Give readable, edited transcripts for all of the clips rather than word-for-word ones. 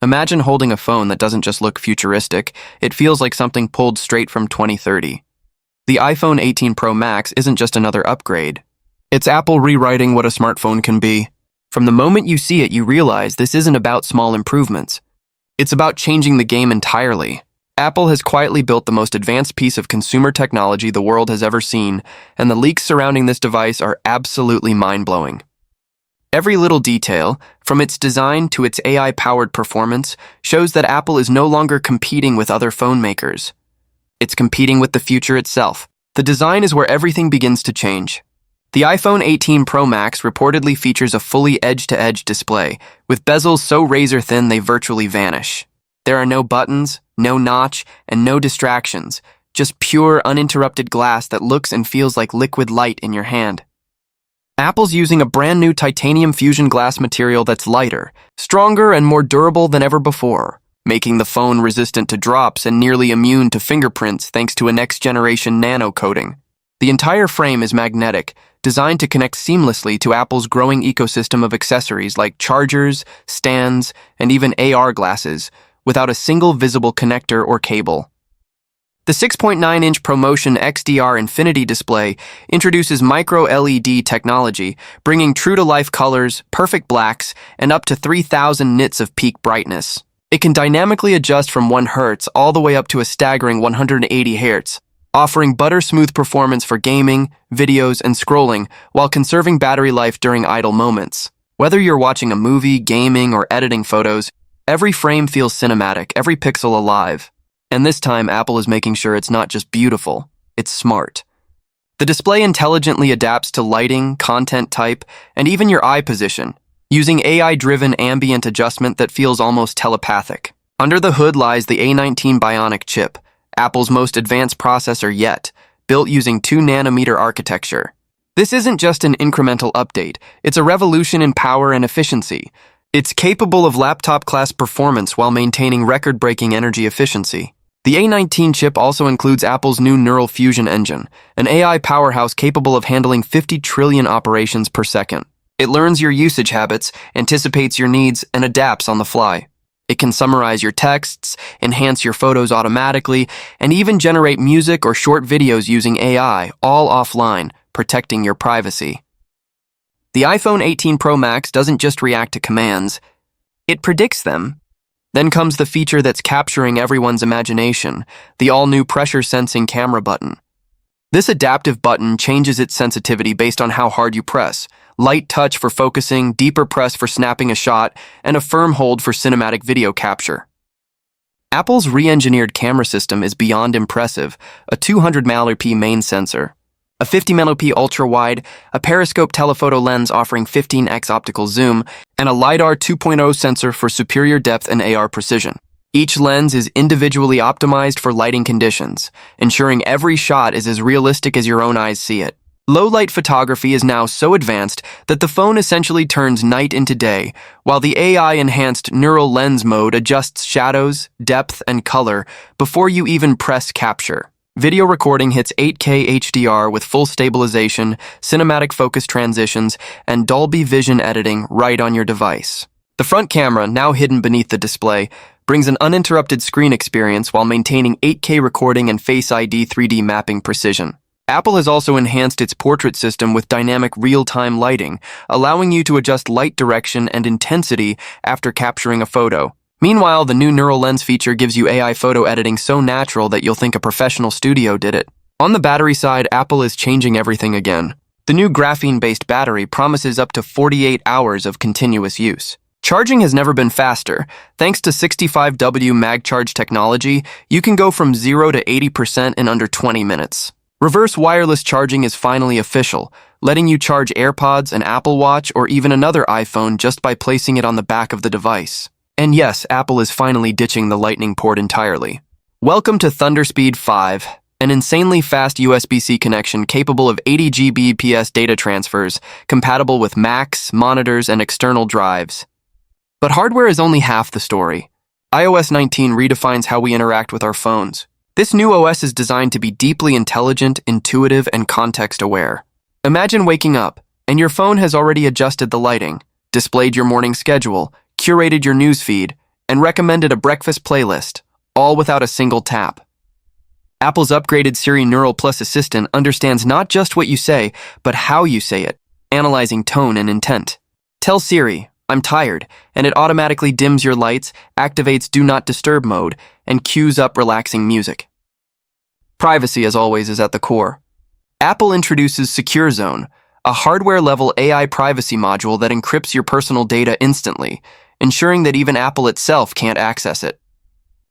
Imagine holding a phone that doesn't just look futuristic, it feels like something pulled straight from 2030. The iPhone 18 Pro Max isn't just another upgrade. It's Apple rewriting what a smartphone can be. From the moment you see it, you realize this isn't about small improvements. It's about changing the game entirely. Apple has quietly built the most advanced piece of consumer technology the world has ever seen, and the leaks surrounding this device are absolutely mind-blowing. Every little detail, from its design to its AI-powered performance, shows that Apple is no longer competing with other phone makers. It's competing with the future itself. The design is where everything begins to change. The iPhone 18 Pro Max reportedly features a fully edge-to-edge display, with bezels so razor-thin they virtually vanish. There are no buttons, no notch, and no distractions, just pure, uninterrupted glass that looks and feels like liquid light in your hand. Apple's using a brand new titanium fusion glass material that's lighter, stronger, and more durable than ever before, making the phone resistant to drops and nearly immune to fingerprints thanks to a next-generation nano coating. The entire frame is magnetic, designed to connect seamlessly to Apple's growing ecosystem of accessories like chargers, stands, and even AR glasses, without a single visible connector or cable. The 6.9-inch ProMotion XDR Infinity display introduces micro-LED technology, bringing true-to-life colors, perfect blacks, and up to 3,000 nits of peak brightness. It can dynamically adjust from 1 Hz all the way up to a staggering 180 Hz, offering butter-smooth performance for gaming, videos, and scrolling while conserving battery life during idle moments. Whether you're watching a movie, gaming, or editing photos, every frame feels cinematic, every pixel alive. And this time, Apple is making sure it's not just beautiful, it's smart. The display intelligently adapts to lighting, content type, and even your eye position, using AI-driven ambient adjustment that feels almost telepathic. Under the hood lies the A19 Bionic chip, Apple's most advanced processor yet, built using 2-nanometer architecture. This isn't just an incremental update, it's a revolution in power and efficiency. It's capable of laptop-class performance while maintaining record-breaking energy efficiency. The A19 chip also includes Apple's new Neural Fusion engine, an AI powerhouse capable of handling 50 trillion operations per second. It learns your usage habits, anticipates your needs, and adapts on the fly. It can summarize your texts, enhance your photos automatically, and even generate music or short videos using AI, all offline, protecting your privacy. The iPhone 18 Pro Max doesn't just react to commands, it predicts them. Then comes the feature that's capturing everyone's imagination, the all-new pressure-sensing camera button. This adaptive button changes its sensitivity based on how hard you press. Light touch for focusing, deeper press for snapping a shot, and a firm hold for cinematic video capture. Apple's re-engineered camera system is beyond impressive, a 200MP main sensor, a 50MP ultra-wide, a periscope telephoto lens offering 15x optical zoom, and a LiDAR 2.0 sensor for superior depth and AR precision. Each lens is individually optimized for lighting conditions, ensuring every shot is as realistic as your own eyes see it. Low-light photography is now so advanced that the phone essentially turns night into day, while the AI-enhanced neural lens mode adjusts shadows, depth, and color before you even press capture. Video recording hits 8K HDR with full stabilization, cinematic focus transitions, and Dolby Vision editing right on your device. The front camera, now hidden beneath the display, brings an uninterrupted screen experience while maintaining 8K recording and Face ID 3D mapping precision. Apple has also enhanced its portrait system with dynamic real-time lighting, allowing you to adjust light direction and intensity after capturing a photo. Meanwhile, the new neural lens feature gives you AI photo editing so natural that you'll think a professional studio did it. On the battery side, Apple is changing everything again. The new graphene-based battery promises up to 48 hours of continuous use. Charging has never been faster. Thanks to 65W MagCharge technology, you can go from 0 to 80% in under 20 minutes. Reverse wireless charging is finally official, letting you charge AirPods, an Apple Watch, or even another iPhone just by placing it on the back of the device. And yes, Apple is finally ditching the Lightning port entirely. Welcome to ThunderSpeed 5, an insanely fast USB-C connection capable of 80 Gbps data transfers, compatible with Macs, monitors, and external drives. But hardware is only half the story. iOS 19 redefines how we interact with our phones. This new OS is designed to be deeply intelligent, intuitive, and context-aware. Imagine waking up, and your phone has already adjusted the lighting, displayed your morning schedule, curated your newsfeed, and recommended a breakfast playlist, all without a single tap. Apple's upgraded Siri Neural Plus assistant understands not just what you say, but how you say it, analyzing tone and intent. Tell Siri, "I'm tired," and it automatically dims your lights, activates Do Not Disturb mode, and cues up relaxing music. Privacy, as always, is at the core. Apple introduces Secure Zone, a hardware-level AI privacy module that encrypts your personal data instantly, ensuring that even Apple itself can't access it.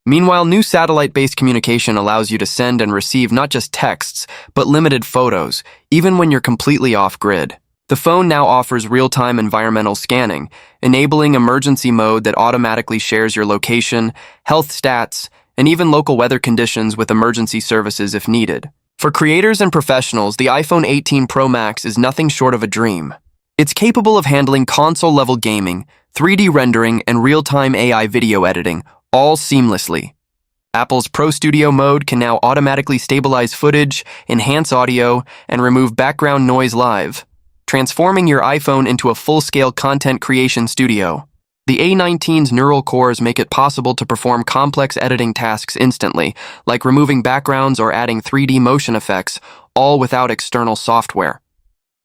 Meanwhile, new satellite-based communication allows you to send and receive not just texts, but limited photos, even when you're completely off-grid. The phone now offers real-time environmental scanning, enabling emergency mode that automatically shares your location, health stats, and even local weather conditions with emergency services if needed. For creators and professionals, the iPhone 18 Pro Max is nothing short of a dream. It's capable of handling console-level gaming, 3D rendering, and real-time AI video editing, all seamlessly. Apple's Pro Studio mode can now automatically stabilize footage, enhance audio, and remove background noise live, transforming your iPhone into a full-scale content creation studio. The A19's neural cores make it possible to perform complex editing tasks instantly, like removing backgrounds or adding 3D motion effects, all without external software.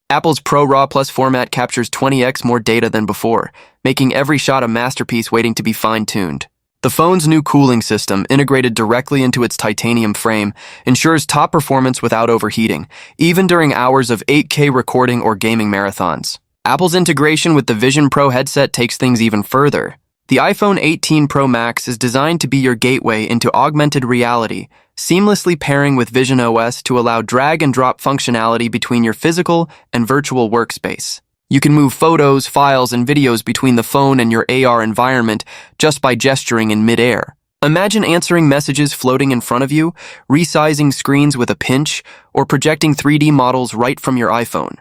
Apple's Pro RAW Plus format captures 20x more data than before, making every shot a masterpiece waiting to be fine-tuned. The phone's new cooling system, integrated directly into its titanium frame, ensures top performance without overheating, even during hours of 8K recording or gaming marathons. Apple's integration with the Vision Pro headset takes things even further. The iPhone 18 Pro Max is designed to be your gateway into augmented reality, seamlessly pairing with Vision OS to allow drag-and-drop functionality between your physical and virtual workspace. You can move photos, files, and videos between the phone and your AR environment just by gesturing in mid-air. Imagine answering messages floating in front of you, resizing screens with a pinch, or projecting 3D models right from your iPhone.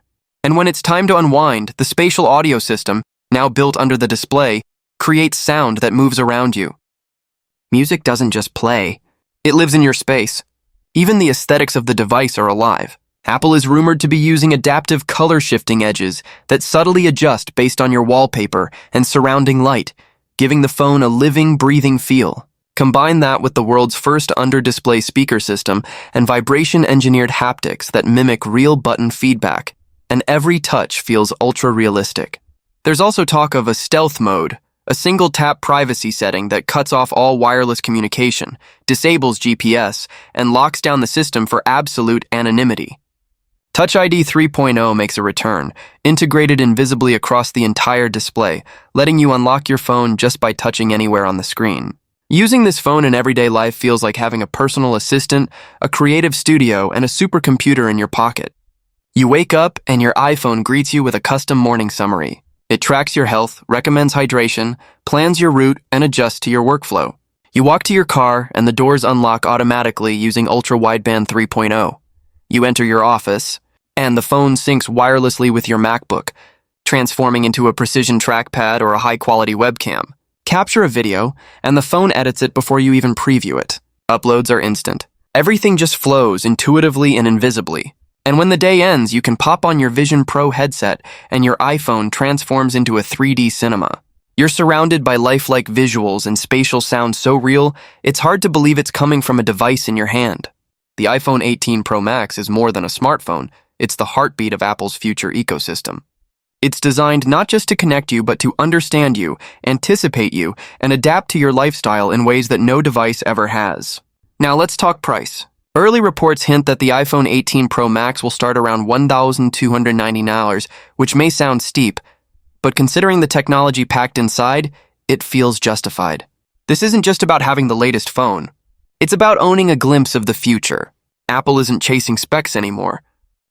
And when it's time to unwind, the spatial audio system, now built under the display, creates sound that moves around you. Music doesn't just play, it lives in your space. Even the aesthetics of the device are alive. Apple is rumored to be using adaptive color shifting edges that subtly adjust based on your wallpaper and surrounding light, giving the phone a living, breathing feel. Combine that with the world's first under-display speaker system and vibration-engineered haptics that mimic real button feedback, and every touch feels ultra-realistic. There's also talk of a stealth mode, a single-tap privacy setting that cuts off all wireless communication, disables GPS, and locks down the system for absolute anonymity. Touch ID 3.0 makes a return, integrated invisibly across the entire display, letting you unlock your phone just by touching anywhere on the screen. Using this phone in everyday life feels like having a personal assistant, a creative studio, and a supercomputer in your pocket. You wake up and your iPhone greets you with a custom morning summary. It tracks your health, recommends hydration, plans your route, and adjusts to your workflow. You walk to your car and the doors unlock automatically using ultra-wideband 3.0. You enter your office, and the phone syncs wirelessly with your MacBook, transforming into a precision trackpad or a high-quality webcam. Capture a video, and the phone edits it before you even preview it. Uploads are instant. Everything just flows intuitively and invisibly. And when the day ends, you can pop on your Vision Pro headset and your iPhone transforms into a 3D cinema. You're surrounded by lifelike visuals and spatial sound so real, it's hard to believe it's coming from a device in your hand. The iPhone 18 Pro Max is more than a smartphone. It's the heartbeat of Apple's future ecosystem. It's designed not just to connect you, but to understand you, anticipate you, and adapt to your lifestyle in ways that no device ever has. Now let's talk price. Early reports hint that the iPhone 18 Pro Max will start around $1,299, which may sound steep, but considering the technology packed inside, it feels justified. This isn't just about having the latest phone. It's about owning a glimpse of the future. Apple isn't chasing specs anymore.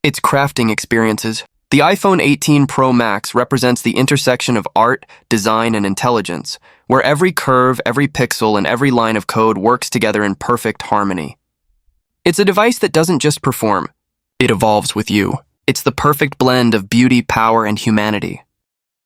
It's crafting experiences. The iPhone 18 Pro Max represents the intersection of art, design, and intelligence, where every curve, every pixel, and every line of code works together in perfect harmony. It's a device that doesn't just perform, it evolves with you. It's the perfect blend of beauty, power, and humanity.